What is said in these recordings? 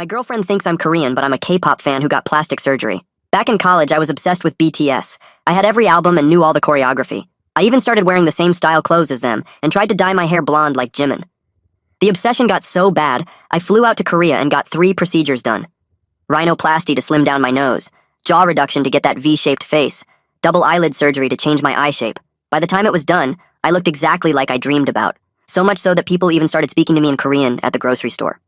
My girlfriend thinks I'm Korean, but I'm a K-pop fan who got plastic surgery. Back in college, I was obsessed with BTS. I had every album and knew all the choreography. I even started wearing the same style clothes as them and tried to dye my hair blonde like Jimin. The obsession got so bad, I flew out to Korea and got 3 procedures done. Rhinoplasty to slim down my nose, jaw reduction to get that V-shaped face, double eyelid surgery to change my eye shape. By the time it was done, I looked exactly like I dreamed about. So much so that people even started speaking to me in Korean at the grocery store.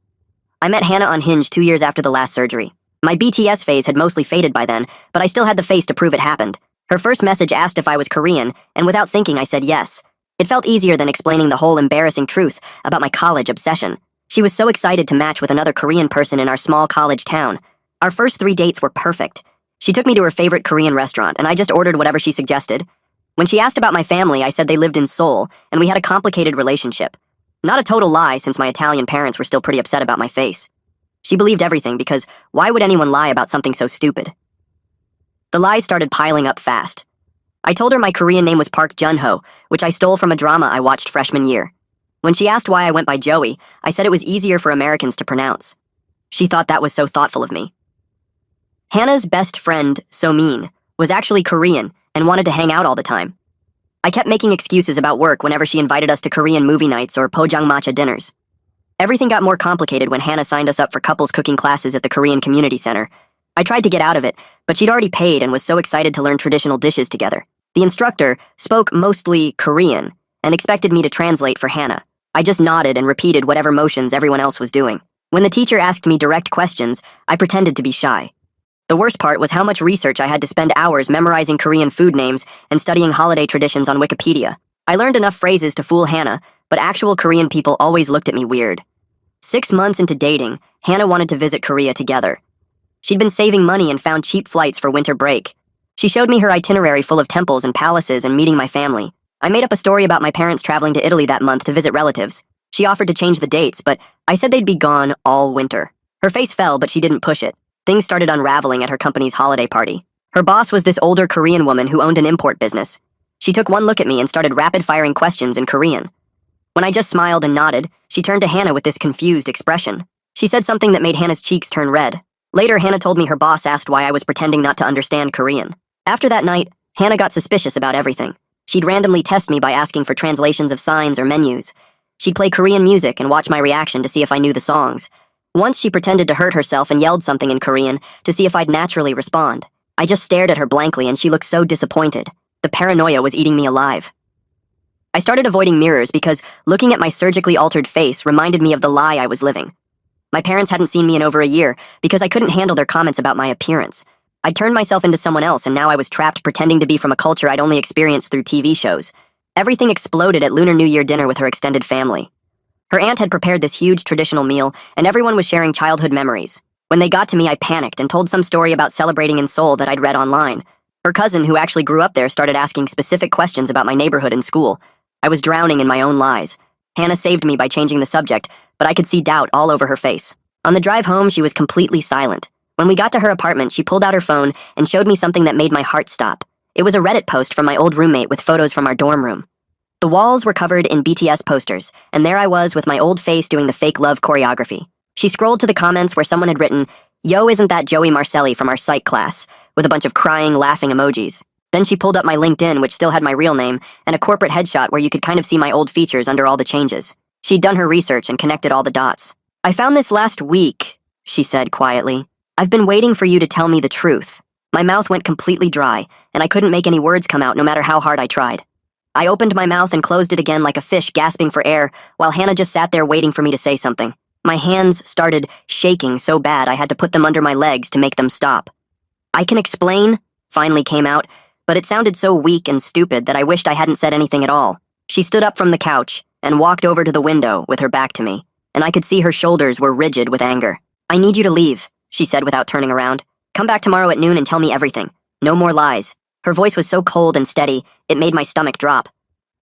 I met Hannah on Hinge 2 years after the last surgery. My BTS phase had mostly faded by then, but I still had the face to prove it happened. Her first message asked if I was Korean, and without thinking I said yes. It felt easier than explaining the whole embarrassing truth about my college obsession. She was so excited to match with another Korean person in our small college town. Our first 3 dates were perfect. She took me to her favorite Korean restaurant, and I just ordered whatever she suggested. When she asked about my family, I said they lived in Seoul, and we had a complicated relationship. Not a total lie, since my Italian parents were still pretty upset about my face. She believed everything, because why would anyone lie about something so stupid? The lies started piling up fast. I told her my Korean name was Park Jun-ho, which I stole from a drama I watched freshman year. When she asked why I went by Joey, I said it was easier for Americans to pronounce. She thought that was so thoughtful of me. Hannah's best friend, So-min, was actually Korean and wanted to hang out all the time. I kept making excuses about work whenever she invited us to Korean movie nights or pojangmatcha dinners. Everything got more complicated when Hannah signed us up for couples cooking classes at the Korean Community Center. I tried to get out of it, but she'd already paid and was so excited to learn traditional dishes together. The instructor spoke mostly Korean and expected me to translate for Hannah. I just nodded and repeated whatever motions everyone else was doing. When the teacher asked me direct questions, I pretended to be shy. The worst part was how much research I had to spend hours memorizing Korean food names and studying holiday traditions on Wikipedia. I learned enough phrases to fool Hannah, but actual Korean people always looked at me weird. 6 months into dating, Hannah wanted to visit Korea together. She'd been saving money and found cheap flights for winter break. She showed me her itinerary full of temples and palaces and meeting my family. I made up a story about my parents traveling to Italy that month to visit relatives. She offered to change the dates, but I said they'd be gone all winter. Her face fell, but she didn't push it. Things started unraveling at her company's holiday party. Her boss was this older Korean woman who owned an import business. She took one look at me and started rapid-firing questions in Korean. When I just smiled and nodded, she turned to Hannah with this confused expression. She said something that made Hannah's cheeks turn red. Later, Hannah told me her boss asked why I was pretending not to understand Korean. After that night, Hannah got suspicious about everything. She'd randomly test me by asking for translations of signs or menus. She'd play Korean music and watch my reaction to see if I knew the songs. Once she pretended to hurt herself and yelled something in Korean to see if I'd naturally respond. I just stared at her blankly and she looked so disappointed. The paranoia was eating me alive. I started avoiding mirrors because looking at my surgically altered face reminded me of the lie I was living. My parents hadn't seen me in over a year because I couldn't handle their comments about my appearance. I'd turned myself into someone else and now I was trapped pretending to be from a culture I'd only experienced through TV shows. Everything exploded at Lunar New Year dinner with her extended family. Her aunt had prepared this huge traditional meal, and everyone was sharing childhood memories. When they got to me, I panicked and told some story about celebrating in Seoul that I'd read online. Her cousin, who actually grew up there, started asking specific questions about my neighborhood and school. I was drowning in my own lies. Hannah saved me by changing the subject, but I could see doubt all over her face. On the drive home, she was completely silent. When we got to her apartment, she pulled out her phone and showed me something that made my heart stop. It was a Reddit post from my old roommate with photos from our dorm room. The walls were covered in BTS posters, and there I was with my old face doing the fake love choreography. She scrolled to the comments where someone had written, "Yo, isn't that Joey Marcelli from our psych class?" with a bunch of crying, laughing emojis. Then she pulled up my LinkedIn, which still had my real name, and a corporate headshot where you could kind of see my old features under all the changes. She'd done her research and connected all the dots. "I found this last week," she said quietly. "I've been waiting for you to tell me the truth." My mouth went completely dry, and I couldn't make any words come out no matter how hard I tried. I opened my mouth and closed it again like a fish gasping for air, while Hannah just sat there waiting for me to say something. My hands started shaking so bad I had to put them under my legs to make them stop. "I can explain," finally came out, but it sounded so weak and stupid that I wished I hadn't said anything at all. She stood up from the couch and walked over to the window with her back to me, and I could see her shoulders were rigid with anger. "I need you to leave," she said without turning around. "Come back tomorrow at noon and tell me everything. No more lies." Her voice was so cold and steady, it made my stomach drop.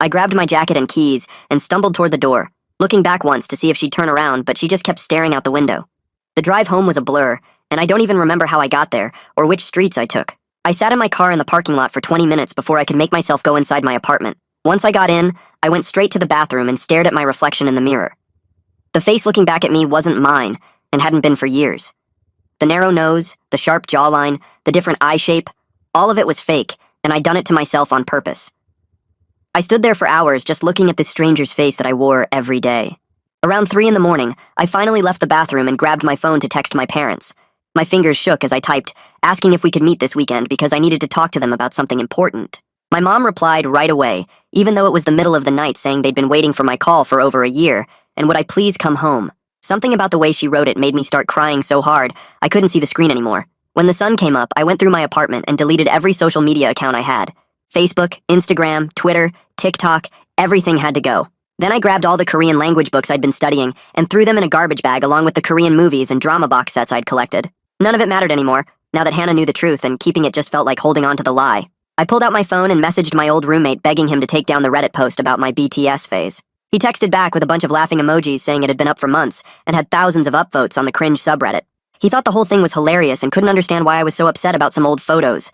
I grabbed my jacket and keys and stumbled toward the door, looking back once to see if she'd turn around, but she just kept staring out the window. The drive home was a blur, and I don't even remember how I got there or which streets I took. I sat in my car in the parking lot for 20 minutes before I could make myself go inside my apartment. Once I got in, I went straight to the bathroom and stared at my reflection in the mirror. The face looking back at me wasn't mine. and hadn't been for years. The narrow nose, the sharp jawline, the different eye shape, all of it was fake, and I'd done it to myself on purpose. I stood there for hours just looking at this stranger's face that I wore every day. Around 3 in the morning, I finally left the bathroom and grabbed my phone to text my parents. My fingers shook as I typed, asking if we could meet this weekend because I needed to talk to them about something important. My mom replied right away, even though it was the middle of the night, saying they'd been waiting for my call for over a year, and would I please come home? Something about the way she wrote it made me start crying so hard, I couldn't see the screen anymore. When the sun came up, I went through my apartment and deleted every social media account I had. Facebook, Instagram, Twitter, TikTok, everything had to go. Then I grabbed all the Korean language books I'd been studying and threw them in a garbage bag along with the Korean movies and drama box sets I'd collected. None of it mattered anymore, now that Hannah knew the truth, and keeping it just felt like holding on to the lie. I pulled out my phone and messaged my old roommate begging him to take down the Reddit post about my BTS phase. He texted back with a bunch of laughing emojis saying it had been up for months and had thousands of upvotes on the cringe subreddit. He thought the whole thing was hilarious and couldn't understand why I was so upset about some old photos.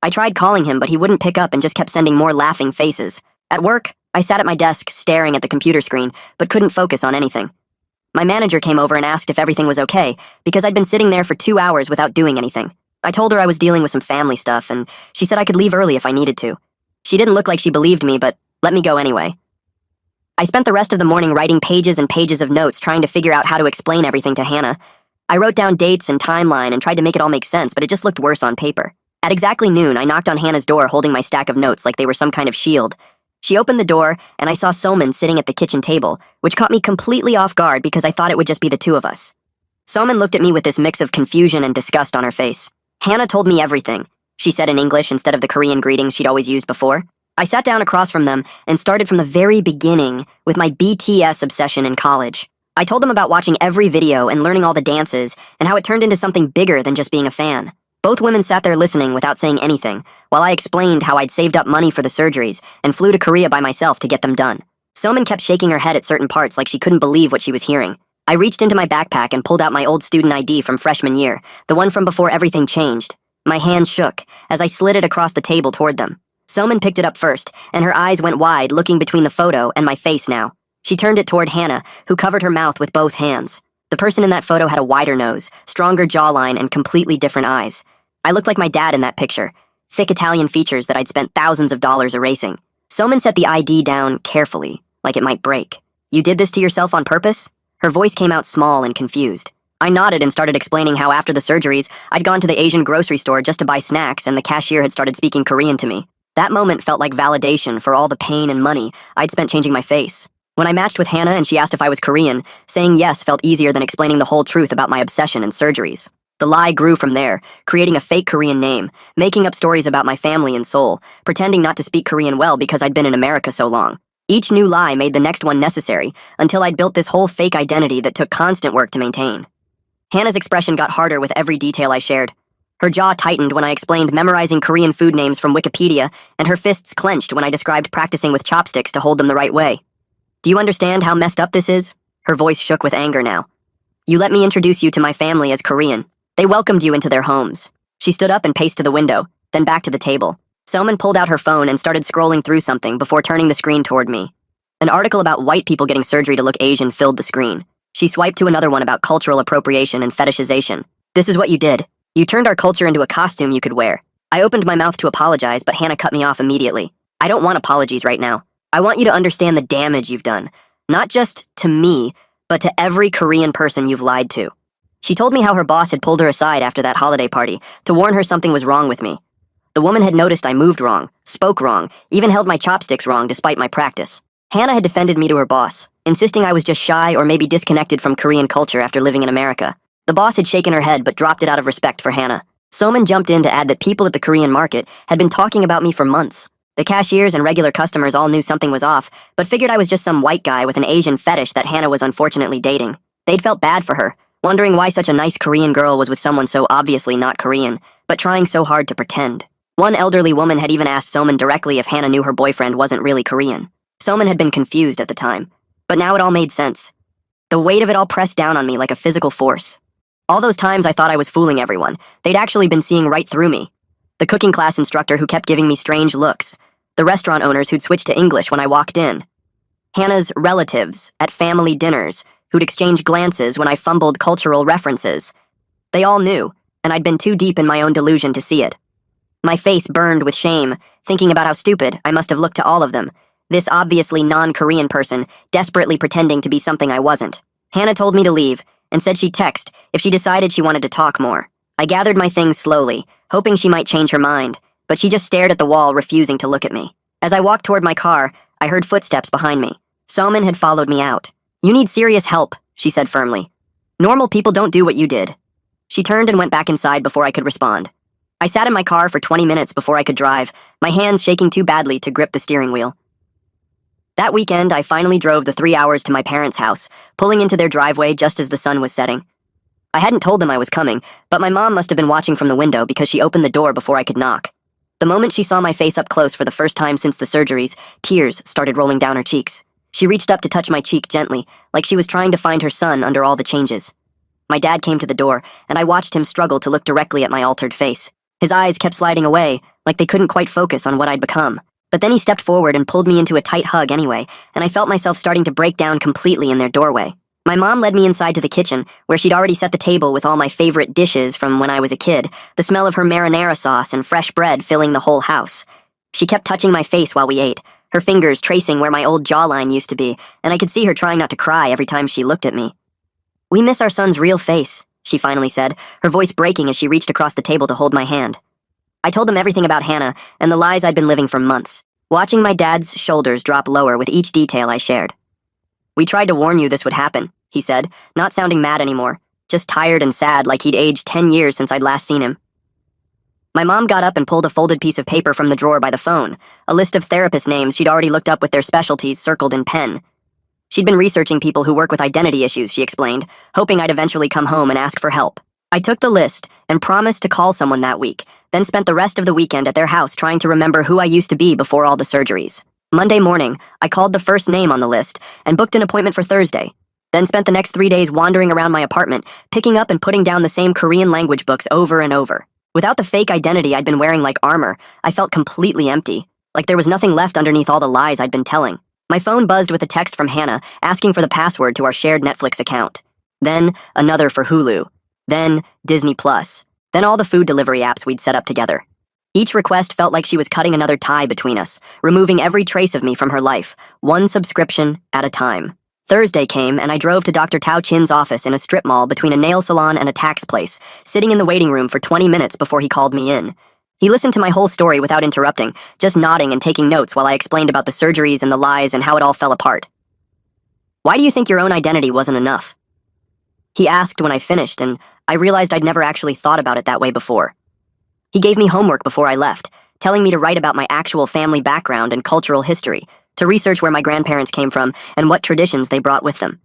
I tried calling him, but he wouldn't pick up and just kept sending more laughing faces. At work, I sat at my desk staring at the computer screen, but couldn't focus on anything. My manager came over and asked if everything was okay, because I'd been sitting there for 2 hours without doing anything. I told her I was dealing with some family stuff, and she said I could leave early if I needed to. She didn't look like she believed me, but let me go anyway. I spent the rest of the morning writing pages and pages of notes trying to figure out how to explain everything to Hannah. I wrote down dates and timeline and tried to make it all make sense, but it just looked worse on paper. At exactly noon, I knocked on Hannah's door holding my stack of notes like they were some kind of shield. She opened the door, and I saw Soman sitting at the kitchen table, which caught me completely off guard because I thought it would just be the two of us. Soman looked at me with this mix of confusion and disgust on her face. Hannah told me everything, she said in English instead of the Korean greetings she'd always used before. I sat down across from them and started from the very beginning with my BTS obsession in college. I told them about watching every video and learning all the dances and how it turned into something bigger than just being a fan. Both women sat there listening without saying anything, while I explained how I'd saved up money for the surgeries and flew to Korea by myself to get them done. Soman kept shaking her head at certain parts like she couldn't believe what she was hearing. I reached into my backpack and pulled out my old student ID from freshman year, the one from before everything changed. My hands shook as I slid it across the table toward them. Soman picked it up first, and her eyes went wide, looking between the photo and my face now. She turned it toward Hannah, who covered her mouth with both hands. The person in that photo had a wider nose, stronger jawline, and completely different eyes. I looked like my dad in that picture, thick Italian features that I'd spent thousands of dollars erasing. Soman set the ID down carefully, like it might break. "You did this to yourself on purpose?" Her voice came out small and confused. I nodded and started explaining how after the surgeries, I'd gone to the Asian grocery store just to buy snacks and the cashier had started speaking Korean to me. That moment felt like validation for all the pain and money I'd spent changing my face. When I matched with Hannah and she asked if I was Korean, saying yes felt easier than explaining the whole truth about my obsession and surgeries. The lie grew from there, creating a fake Korean name, making up stories about my family in Seoul, pretending not to speak Korean well because I'd been in America so long. Each new lie made the next one necessary, until I'd built this whole fake identity that took constant work to maintain. Hannah's expression got harder with every detail I shared. Her jaw tightened when I explained memorizing Korean food names from Wikipedia, and her fists clenched when I described practicing with chopsticks to hold them the right way. "Do you understand how messed up this is?" Her voice shook with anger now. "You let me introduce you to my family as Korean. They welcomed you into their homes." She stood up and paced to the window, then back to the table. Soman pulled out her phone and started scrolling through something before turning the screen toward me. An article about white people getting surgery to look Asian filled the screen. She swiped to another one about cultural appropriation and fetishization. "This is what you did. You turned our culture into a costume you could wear." I opened my mouth to apologize, but Hannah cut me off immediately. "I don't want apologies right now. I want you to understand the damage you've done. Not just to me, but to every Korean person you've lied to." She told me how her boss had pulled her aside after that holiday party to warn her something was wrong with me. The woman had noticed I moved wrong, spoke wrong, even held my chopsticks wrong despite my practice. Hannah had defended me to her boss, insisting I was just shy or maybe disconnected from Korean culture after living in America. The boss had shaken her head but dropped it out of respect for Hannah. Soman jumped in to add that people at the Korean market had been talking about me for months. The cashiers and regular customers all knew something was off, but figured I was just some white guy with an Asian fetish that Hannah was unfortunately dating. They'd felt bad for her, wondering why such a nice Korean girl was with someone so obviously not Korean, but trying so hard to pretend. One elderly woman had even asked Soman directly if Hannah knew her boyfriend wasn't really Korean. Soman had been confused at the time, but now it all made sense. The weight of it all pressed down on me like a physical force. All those times I thought I was fooling everyone, they'd actually been seeing right through me. The cooking class instructor who kept giving me strange looks. The restaurant owners who'd switched to English when I walked in. Hannah's relatives at family dinners who'd exchange glances when I fumbled cultural references. They all knew, and I'd been too deep in my own delusion to see it. My face burned with shame, thinking about how stupid I must have looked to all of them. This obviously non-Korean person, desperately pretending to be something I wasn't. Hannah told me to leave, and said she'd text if she decided she wanted to talk more. I gathered my things slowly, hoping she might change her mind, but she just stared at the wall, refusing to look at me. As I walked toward my car, I heard footsteps behind me. Somin had followed me out. "You need serious help," she said firmly. "Normal people don't do what you did." She turned and went back inside before I could respond. I sat in my car for 20 minutes before I could drive, my hands shaking too badly to grip the steering wheel. That weekend, I finally drove the 3 hours to my parents' house, pulling into their driveway just as the sun was setting. I hadn't told them I was coming, but my mom must have been watching from the window because she opened the door before I could knock. The moment she saw my face up close for the first time since the surgeries, tears started rolling down her cheeks. She reached up to touch my cheek gently, like she was trying to find her son under all the changes. My dad came to the door, and I watched him struggle to look directly at my altered face. His eyes kept sliding away, like they couldn't quite focus on what I'd become. But then he stepped forward and pulled me into a tight hug anyway, and I felt myself starting to break down completely in their doorway. My mom led me inside to the kitchen, where she'd already set the table with all my favorite dishes from when I was a kid, the smell of her marinara sauce and fresh bread filling the whole house. She kept touching my face while we ate, her fingers tracing where my old jawline used to be, and I could see her trying not to cry every time she looked at me. "We miss our son's real face," she finally said, her voice breaking as she reached across the table to hold my hand. I told them everything about Hannah and the lies I'd been living for months, watching my dad's shoulders drop lower with each detail I shared. "We tried to warn you this would happen," he said, not sounding mad anymore, just tired and sad like he'd aged 10 years since I'd last seen him. My mom got up and pulled a folded piece of paper from the drawer by the phone, a list of therapist names she'd already looked up with their specialties circled in pen. She'd been researching people who work with identity issues, she explained, hoping I'd eventually come home and ask for help. I took the list and promised to call someone that week, then spent the rest of the weekend at their house trying to remember who I used to be before all the surgeries. Monday morning, I called the first name on the list and booked an appointment for Thursday, then spent the next 3 days wandering around my apartment, picking up and putting down the same Korean language books over and over. Without the fake identity I'd been wearing like armor, I felt completely empty, like there was nothing left underneath all the lies I'd been telling. My phone buzzed with a text from Hannah asking for the password to our shared Netflix account. Then another for Hulu. Then Disney Plus. Then all the food delivery apps we'd set up together. Each request felt like she was cutting another tie between us, removing every trace of me from her life, one subscription at a time. Thursday came, and I drove to Dr. Tao Chin's office in a strip mall between a nail salon and a tax place, sitting in the waiting room for 20 minutes before he called me in. He listened to my whole story without interrupting, just nodding and taking notes while I explained about the surgeries and the lies and how it all fell apart. "Why do you think your own identity wasn't enough?" he asked when I finished, and I realized I'd never actually thought about it that way before. He gave me homework before I left, telling me to write about my actual family background and cultural history, to research where my grandparents came from and what traditions they brought with them.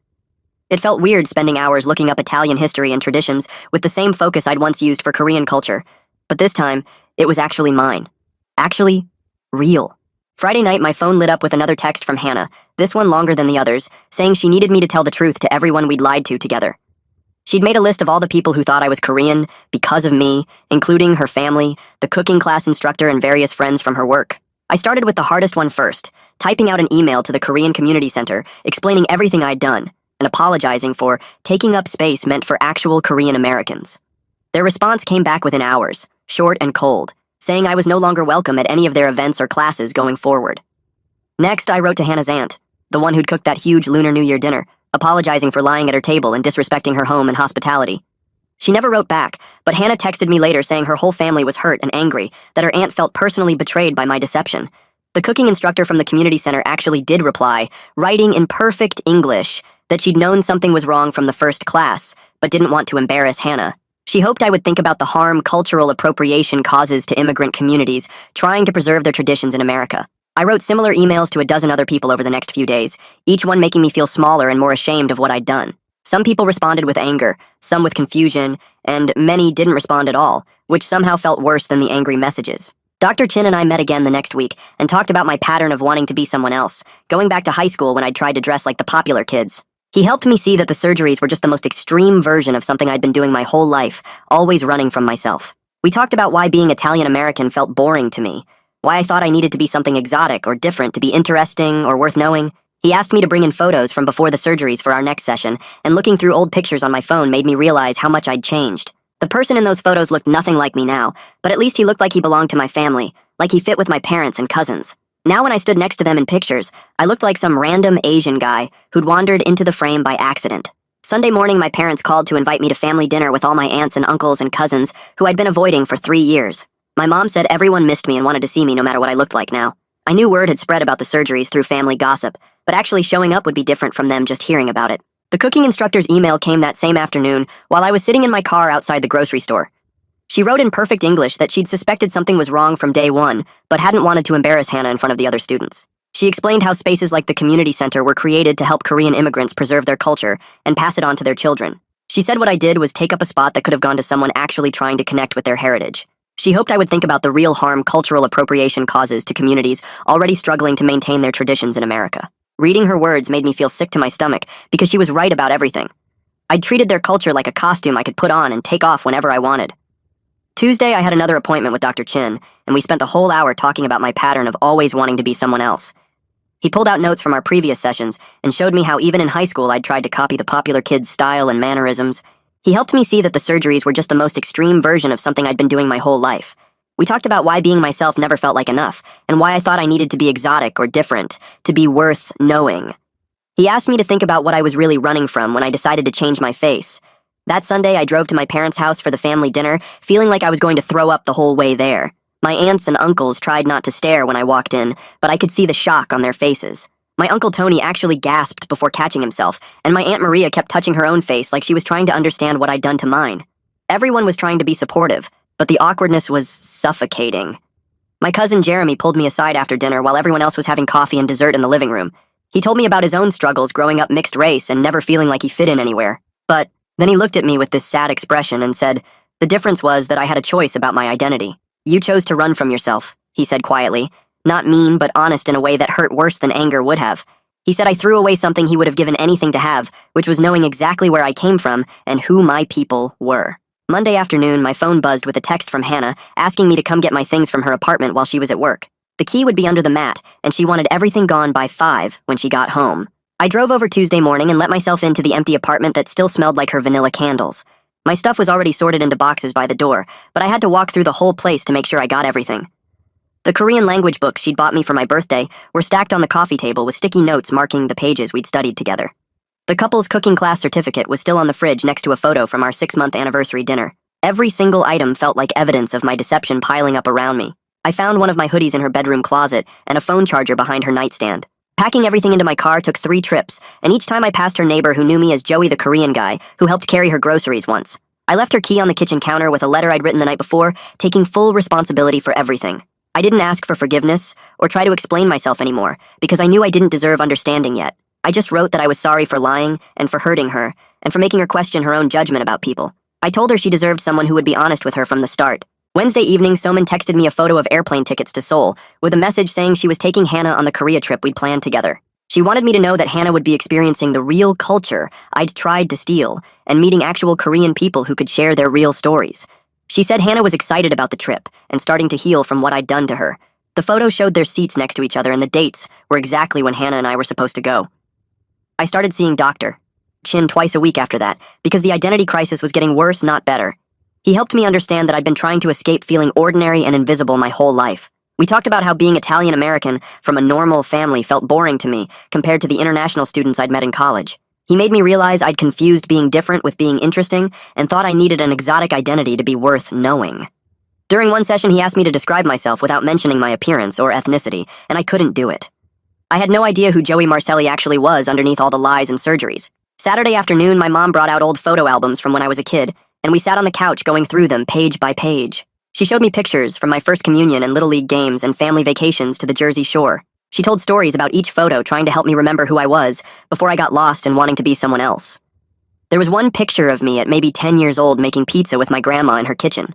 It felt weird spending hours looking up Italian history and traditions with the same focus I'd once used for Korean culture, but this time, it was actually mine. Actually, real. Friday night, my phone lit up with another text from Hannah, this one longer than the others, saying she needed me to tell the truth to everyone we'd lied to together. She'd made a list of all the people who thought I was Korean because of me, including her family, the cooking class instructor, and various friends from her work. I started with the hardest one first, typing out an email to the Korean Community Center, explaining everything I'd done, and apologizing for taking up space meant for actual Korean Americans. Their response came back within hours, short and cold, saying I was no longer welcome at any of their events or classes going forward. Next, I wrote to Hannah's aunt, the one who'd cooked that huge Lunar New Year dinner, apologizing for lying at her table and disrespecting her home and hospitality. She never wrote back, but Hannah texted me later saying her whole family was hurt and angry, that her aunt felt personally betrayed by my deception. The cooking instructor from the community center actually did reply, writing in perfect English, that she'd known something was wrong from the first class, but didn't want to embarrass Hannah. She hoped I would think about the harm cultural appropriation causes to immigrant communities trying to preserve their traditions in America. I wrote similar emails to a dozen other people over the next few days, each one making me feel smaller and more ashamed of what I'd done. Some people responded with anger, some with confusion, and many didn't respond at all, which somehow felt worse than the angry messages. Dr. Chin and I met again the next week and talked about my pattern of wanting to be someone else, going back to high school when I'd tried to dress like the popular kids. He helped me see that the surgeries were just the most extreme version of something I'd been doing my whole life, always running from myself. We talked about why being Italian American felt boring to me, why I thought I needed to be something exotic or different to be interesting or worth knowing. He asked me to bring in photos from before the surgeries for our next session, and looking through old pictures on my phone made me realize how much I'd changed. The person in those photos looked nothing like me now, but at least he looked like he belonged to my family, like he fit with my parents and cousins. Now when I stood next to them in pictures, I looked like some random Asian guy who'd wandered into the frame by accident. Sunday morning, my parents called to invite me to family dinner with all my aunts and uncles and cousins who I'd been avoiding for 3 years. My mom said everyone missed me and wanted to see me no matter what I looked like now. I knew word had spread about the surgeries through family gossip, but actually showing up would be different from them just hearing about it. The cooking instructor's email came that same afternoon while I was sitting in my car outside the grocery store. She wrote in perfect English that she'd suspected something was wrong from day one, but hadn't wanted to embarrass Hannah in front of the other students. She explained how spaces like the community center were created to help Korean immigrants preserve their culture and pass it on to their children. She said what I did was take up a spot that could have gone to someone actually trying to connect with their heritage. She hoped I would think about the real harm cultural appropriation causes to communities already struggling to maintain their traditions in America. Reading her words made me feel sick to my stomach because she was right about everything. I'd treated their culture like a costume I could put on and take off whenever I wanted. Tuesday, I had another appointment with Dr. Chin, and we spent the whole hour talking about my pattern of always wanting to be someone else. He pulled out notes from our previous sessions and showed me how even in high school I'd tried to copy the popular kids' style and mannerisms. He helped me see that the surgeries were just the most extreme version of something I'd been doing my whole life. We talked about why being myself never felt like enough, and why I thought I needed to be exotic or different, to be worth knowing. He asked me to think about what I was really running from when I decided to change my face. That Sunday, I drove to my parents' house for the family dinner, feeling like I was going to throw up the whole way there. My aunts and uncles tried not to stare when I walked in, but I could see the shock on their faces. My Uncle Tony actually gasped before catching himself, and my Aunt Maria kept touching her own face like she was trying to understand what I'd done to mine. Everyone was trying to be supportive, but the awkwardness was suffocating. My cousin Jeremy pulled me aside after dinner while everyone else was having coffee and dessert in the living room. He told me about his own struggles growing up mixed race and never feeling like he fit in anywhere. But then he looked at me with this sad expression and said, "The difference was that I had a choice about my identity. You chose to run from yourself," he said quietly, not mean but honest in a way that hurt worse than anger would have. He said I threw away something he would have given anything to have, which was knowing exactly where I came from and who my people were. Monday afternoon, my phone buzzed with a text from Hannah asking me to come get my things from her apartment while she was at work. The key would be under the mat, and she wanted everything gone by 5 when she got home. I drove over Tuesday morning and let myself into the empty apartment that still smelled like her vanilla candles. My stuff was already sorted into boxes by the door, but I had to walk through the whole place to make sure I got everything. The Korean language books she'd bought me for my birthday were stacked on the coffee table with sticky notes marking the pages we'd studied together. The couple's cooking class certificate was still on the fridge next to a photo from our 6-month anniversary dinner. Every single item felt like evidence of my deception piling up around me. I found one of my hoodies in her bedroom closet and a phone charger behind her nightstand. Packing everything into my car took 3 trips, and each time I passed her neighbor who knew me as Joey the Korean guy, who helped carry her groceries once. I left her key on the kitchen counter with a letter I'd written the night before, taking full responsibility for everything. I didn't ask for forgiveness or try to explain myself anymore, because I knew I didn't deserve understanding yet. I just wrote that I was sorry for lying and for hurting her, and for making her question her own judgment about people. I told her she deserved someone who would be honest with her from the start. Wednesday evening, Soman texted me a photo of airplane tickets to Seoul, with a message saying she was taking Hannah on the Korea trip we'd planned together. She wanted me to know that Hannah would be experiencing the real culture I'd tried to steal, and meeting actual Korean people who could share their real stories. She said Hannah was excited about the trip, and starting to heal from what I'd done to her. The photo showed their seats next to each other, and the dates were exactly when Hannah and I were supposed to go. I started seeing Dr. Chin twice a week after that, because the identity crisis was getting worse, not better. He helped me understand that I'd been trying to escape feeling ordinary and invisible my whole life. We talked about how being Italian-American from a normal family felt boring to me compared to the international students I'd met in college. He made me realize I'd confused being different with being interesting and thought I needed an exotic identity to be worth knowing. During one session, he asked me to describe myself without mentioning my appearance or ethnicity, and I couldn't do it. I had no idea who Joey Marcelli actually was underneath all the lies and surgeries. Saturday afternoon, my mom brought out old photo albums from when I was a kid, and we sat on the couch going through them page by page. She showed me pictures from my first communion and Little League games and family vacations to the Jersey Shore. She told stories about each photo, trying to help me remember who I was before I got lost and wanting to be someone else. There was one picture of me at maybe 10 years old making pizza with my grandma in her kitchen.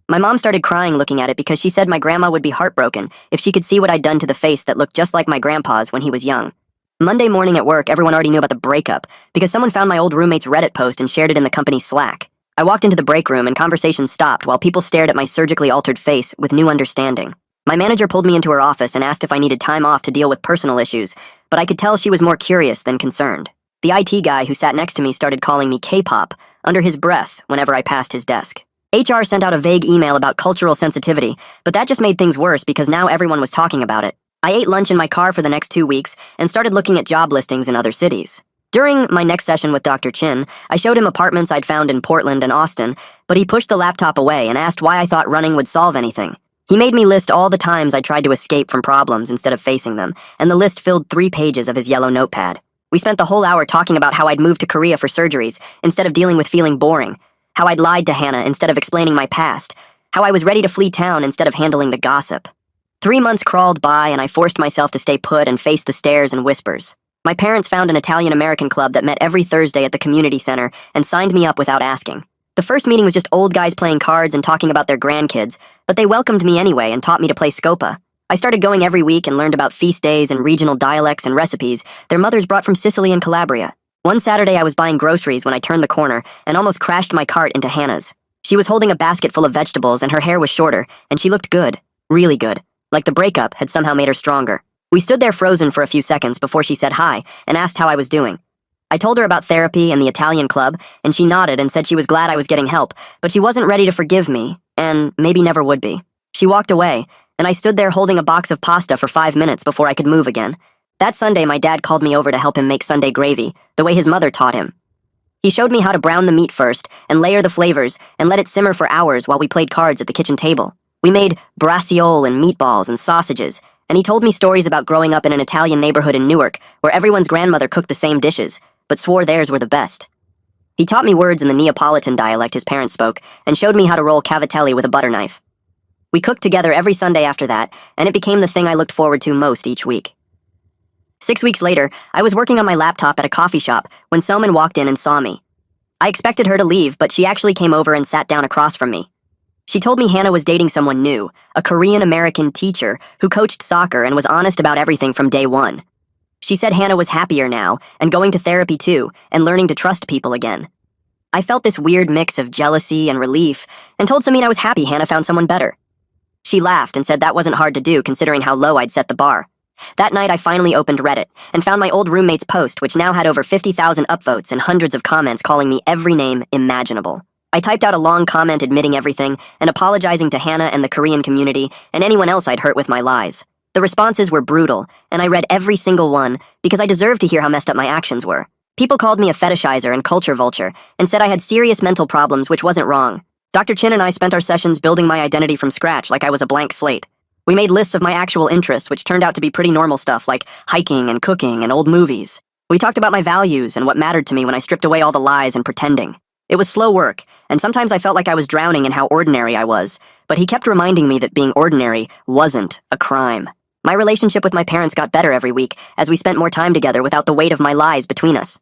My mom started crying looking at it because she said my grandma would be heartbroken if she could see what I'd done to the face that looked just like my grandpa's when he was young. Monday morning at work, everyone already knew about the breakup because someone found my old roommate's Reddit post and shared it in the company's Slack. I walked into the break room and conversation stopped while people stared at my surgically altered face with new understanding. My manager pulled me into her office and asked if I needed time off to deal with personal issues, but I could tell she was more curious than concerned. The IT guy who sat next to me started calling me K-pop under his breath whenever I passed his desk. HR sent out a vague email about cultural sensitivity, but that just made things worse because now everyone was talking about it. I ate lunch in my car for the next 2 weeks and started looking at job listings in other cities. During my next session with Dr. Chin, I showed him apartments I'd found in Portland and Austin, but he pushed the laptop away and asked why I thought running would solve anything. He made me list all the times I tried to escape from problems instead of facing them, and the list filled 3 pages of his yellow notepad. We spent the whole hour talking about how I'd moved to Korea for surgeries instead of dealing with feeling boring, how I'd lied to Hannah instead of explaining my past, how I was ready to flee town instead of handling the gossip. 3 months crawled by and I forced myself to stay put and face the stares and whispers. My parents found an Italian-American club that met every Thursday at the community center and signed me up without asking. The first meeting was just old guys playing cards and talking about their grandkids, but they welcomed me anyway and taught me to play Scopa. I started going every week and learned about feast days and regional dialects and recipes their mothers brought from Sicily and Calabria. One Saturday I was buying groceries when I turned the corner and almost crashed my cart into Hannah's. She was holding a basket full of vegetables and her hair was shorter, and she looked good, really good, like the breakup had somehow made her stronger. We stood there frozen for a few seconds before she said hi and asked how I was doing. I told her about therapy and the Italian club, and she nodded and said she was glad I was getting help, but she wasn't ready to forgive me, and maybe never would be. She walked away, and I stood there holding a box of pasta for 5 minutes before I could move again. That Sunday, my dad called me over to help him make Sunday gravy, the way his mother taught him. He showed me how to brown the meat first, and layer the flavors, and let it simmer for hours while we played cards at the kitchen table. We made braciole and meatballs and sausages, and he told me stories about growing up in an Italian neighborhood in Newark, where everyone's grandmother cooked the same dishes, but swore theirs were the best. He taught me words in the Neapolitan dialect his parents spoke, and showed me how to roll cavatelli with a butter knife. We cooked together every Sunday after that, and it became the thing I looked forward to most each week. 6 weeks later, I was working on my laptop at a coffee shop when Soman walked in and saw me. I expected her to leave, but she actually came over and sat down across from me. She told me Hannah was dating someone new, a Korean-American teacher who coached soccer and was honest about everything from day one. She said Hannah was happier now, and going to therapy too, and learning to trust people again. I felt this weird mix of jealousy and relief, and told Samin I was happy Hannah found someone better. She laughed and said that wasn't hard to do considering how low I'd set the bar. That night I finally opened Reddit, and found my old roommate's post, which now had over 50,000 upvotes and hundreds of comments calling me every name imaginable. I typed out a long comment admitting everything, and apologizing to Hannah and the Korean community, and anyone else I'd hurt with my lies. The responses were brutal, and I read every single one, because I deserved to hear how messed up my actions were. People called me a fetishizer and culture vulture, and said I had serious mental problems, which wasn't wrong. Dr. Chin and I spent our sessions building my identity from scratch like I was a blank slate. We made lists of my actual interests, which turned out to be pretty normal stuff like hiking and cooking and old movies. We talked about my values and what mattered to me when I stripped away all the lies and pretending. It was slow work, and sometimes I felt like I was drowning in how ordinary I was, but he kept reminding me that being ordinary wasn't a crime. My relationship with my parents got better every week as we spent more time together without the weight of my lies between us.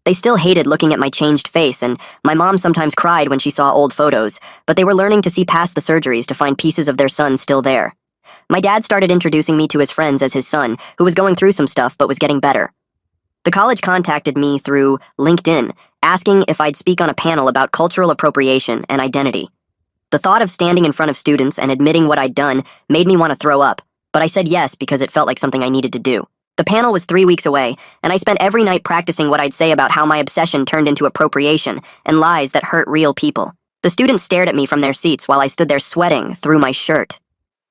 They still hated looking at my changed face, and my mom sometimes cried when she saw old photos, but they were learning to see past the surgeries to find pieces of their son still there. My dad started introducing me to his friends as his son, who was going through some stuff but was getting better. The college contacted me through LinkedIn, asking if I'd speak on a panel about cultural appropriation and identity. The thought of standing in front of students and admitting what I'd done made me want to throw up, but I said yes because it felt like something I needed to do. The panel was 3 weeks away, and I spent every night practicing what I'd say about how my obsession turned into appropriation and lies that hurt real people. The students stared at me from their seats while I stood there sweating through my shirt.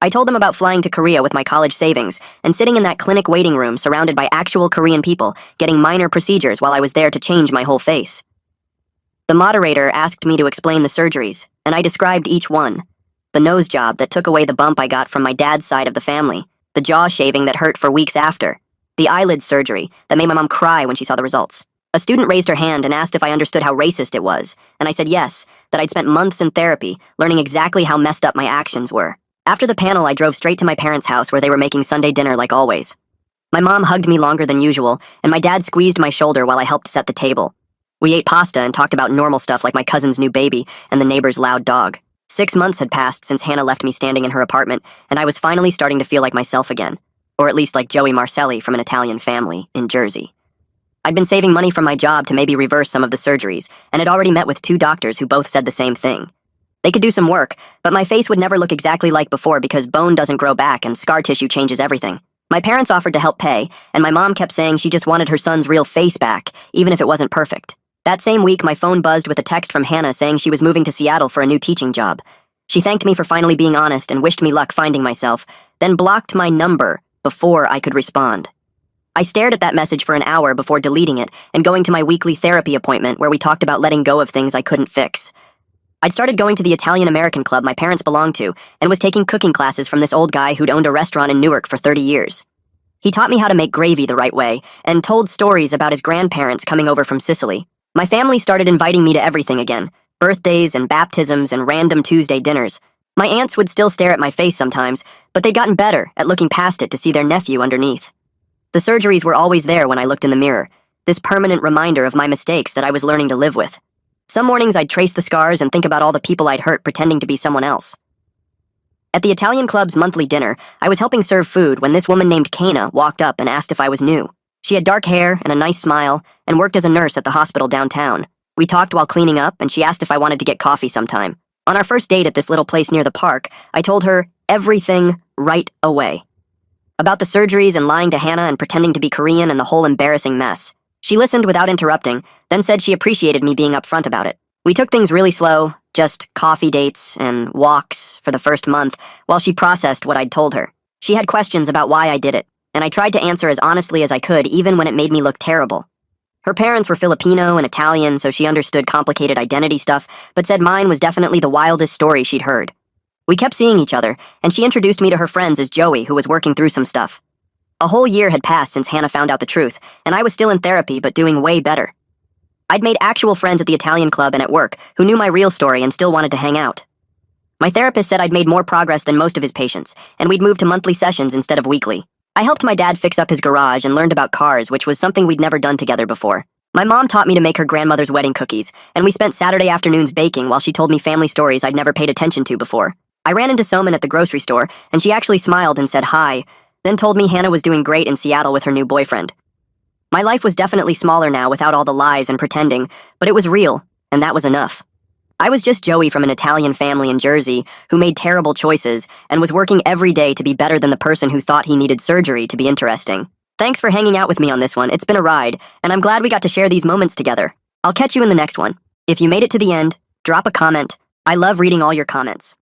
I told them about flying to Korea with my college savings and sitting in that clinic waiting room surrounded by actual Korean people getting minor procedures while I was there to change my whole face. The moderator asked me to explain the surgeries, and I described each one. The nose job that took away the bump I got from my dad's side of the family, the jaw shaving that hurt for weeks after, the eyelid surgery that made my mom cry when she saw the results. A student raised her hand and asked if I understood how racist it was, and I said yes, that I'd spent months in therapy learning exactly how messed up my actions were. After the panel, I drove straight to my parents' house where they were making Sunday dinner like always. My mom hugged me longer than usual, and my dad squeezed my shoulder while I helped set the table. We ate pasta and talked about normal stuff like my cousin's new baby and the neighbor's loud dog. 6 months had passed since Hannah left me standing in her apartment, and I was finally starting to feel like myself again. Or at least like Joey Marcelli from an Italian family in Jersey. I'd been saving money from my job to maybe reverse some of the surgeries, and had already met with 2 doctors who both said the same thing. They could do some work, but my face would never look exactly like before because bone doesn't grow back and scar tissue changes everything. My parents offered to help pay, and my mom kept saying she just wanted her son's real face back, even if it wasn't perfect. That same week, my phone buzzed with a text from Hannah saying she was moving to Seattle for a new teaching job. She thanked me for finally being honest and wished me luck finding myself, then blocked my number before I could respond. I stared at that message for an hour before deleting it and going to my weekly therapy appointment where we talked about letting go of things I couldn't fix. I'd started going to the Italian-American club my parents belonged to and was taking cooking classes from this old guy who'd owned a restaurant in Newark for 30 years. He taught me how to make gravy the right way and told stories about his grandparents coming over from Sicily. My family started inviting me to everything again, birthdays and baptisms and random Tuesday dinners. My aunts would still stare at my face sometimes, but they'd gotten better at looking past it to see their nephew underneath. The surgeries were always there when I looked in the mirror, this permanent reminder of my mistakes that I was learning to live with. Some mornings I'd trace the scars and think about all the people I'd hurt pretending to be someone else. At the Italian club's monthly dinner, I was helping serve food when this woman named Kana walked up and asked if I was new. She had dark hair and a nice smile and worked as a nurse at the hospital downtown. We talked while cleaning up, and she asked if I wanted to get coffee sometime. On our first date at this little place near the park, I told her everything right away. About the surgeries and lying to Hannah and pretending to be Korean and the whole embarrassing mess. She listened without interrupting, then said she appreciated me being upfront about it. We took things really slow, just coffee dates and walks for the first month, while she processed what I'd told her. She had questions about why I did it, and I tried to answer as honestly as I could, even when it made me look terrible. Her parents were Filipino and Italian, so she understood complicated identity stuff, but said mine was definitely the wildest story she'd heard. We kept seeing each other, and she introduced me to her friends as Joey, who was working through some stuff. A whole year had passed since Hannah found out the truth, and I was still in therapy, but doing way better. I'd made actual friends at the Italian club and at work who knew my real story and still wanted to hang out. My therapist said I'd made more progress than most of his patients, and we'd moved to monthly sessions instead of weekly. I helped my dad fix up his garage and learned about cars, which was something we'd never done together before. My mom taught me to make her grandmother's wedding cookies, and we spent Saturday afternoons baking while she told me family stories I'd never paid attention to before. I ran into Soman at the grocery store, and she actually smiled and said hi, then told me Hannah was doing great in Seattle with her new boyfriend. My life was definitely smaller now without all the lies and pretending, but it was real, and that was enough. I was just Joey from an Italian family in Jersey who made terrible choices and was working every day to be better than the person who thought he needed surgery to be interesting. Thanks for hanging out with me on this one. It's been a ride, and I'm glad we got to share these moments together. I'll catch you in the next one. If you made it to the end, drop a comment. I love reading all your comments.